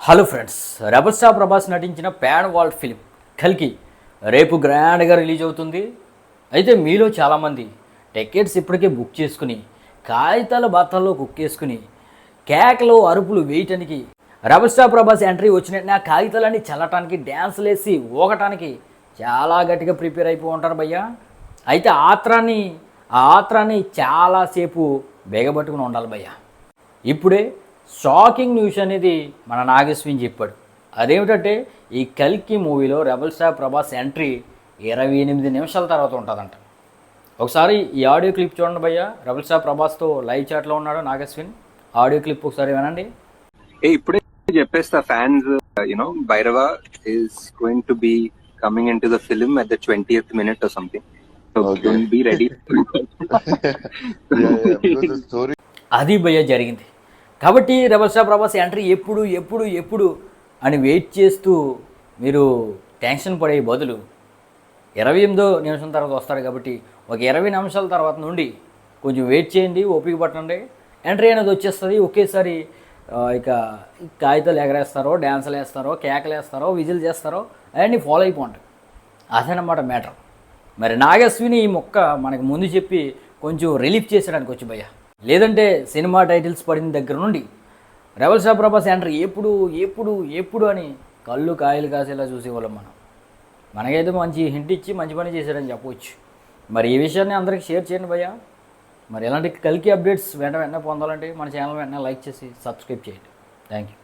Hello friends, rebel star Prabhas నటించిన pan world film కల్కి రేపు గ్రాండ్గా రిలీజ్ అవుతుంది. అయితే మీలో చాలామంది టికెట్స్ ఇప్పటికే బుక్ చేసుకుని కాగితాల బత్తల్లో కుక్కేసుకుని కేకలు అరుపులు వేయటానికి రెబల్ స్టార్ ప్రభాస్ ఎంట్రీ వచ్చినట్టు ఆ కాగితాలన్నీ చల్లటానికి డ్యాన్సులు వేసి ఊగటానికి చాలా గట్టిగా ప్రిపేర్ అయిపో ఉంటారు భయ్యా. అయితే ఆ ఆత్రాన్ని చాలాసేపు బేగబట్టుకుని ఉండాలి భయ్యా. ఇప్పుడే షాకింగ్ న్యూస్ అనేది మన నాగేశ్వన్ చెప్పాడు. అదేమిటంటే ఈ కల్కి మూవీలో రెబల్ స్టార్ ప్రభాస్ ఎంట్రీ 28 నిమిషాల తర్వాత ఉంటుందంట. ఒకసారి ఈ ఆడియో క్లిప్ చూడండి భయ్య. రెబల్ స్టార్ ప్రభాస్తో లైవ్ చాట్లో ఉన్నాడు నాగేశ్వన్. ఆడియో క్లిప్ ఒకసారి వినండి. ఇప్పుడే చెప్పేస్తా fans, Bhairava is going to be coming in to the film at the 20th minute or something. So don't be ready. అది భయ్య జరిగింది. కాబట్టి రెబల్ స్టార్ ప్రభాస్ ఎంట్రీ ఎప్పుడు అని వెయిట్ చేస్తూ మీరు టెన్షన్ పడే బదులు 28వ నిమిషం తర్వాత వస్తారు కాబట్టి ఒక 20 నిమిషాల తర్వాత నుండి కొంచెం వెయిట్ చేయండి, ఓపిక పట్టండి. ఎంట్రీ అనేది వచ్చేస్తుంది. ఒకేసారి ఇక కాగితాలు ఎగరేస్తారో, డ్యాన్సులు వేస్తారో, కేకలు వేస్తారో, విజిల్ చేస్తారో అవన్నీ ఫాలో అయిపోండి. అదనమాట మ్యాటర్. మరి నాగస్విని ఈ మొక్క మనకు ముందు చెప్పి కొంచెం రిలీఫ్ చేసేయడానికి వచ్చి భయ్య. లేదంటే సినిమా టైటిల్స్ పడిన దగ్గర నుండి రెబల్ స్టార్ ప్రభాస్ ఎంట్రీ ఎప్పుడు అని కళ్ళు కాయలు కాసేలా చూసేవాళ్ళం మనం. మనకైతే మంచి హింట్ ఇచ్చి మంచి పని చేశారని చెప్పవచ్చు. మరి ఈ విషయాన్ని అందరికీ షేర్ చేయండి భయ్య. మరి ఎలాంటి కల్కి అప్డేట్స్ వెంటనే పొందాలంటే మన ఛానల్ వెంటనే లైక్ చేసి సబ్స్క్రైబ్ చేయండి. Thank you.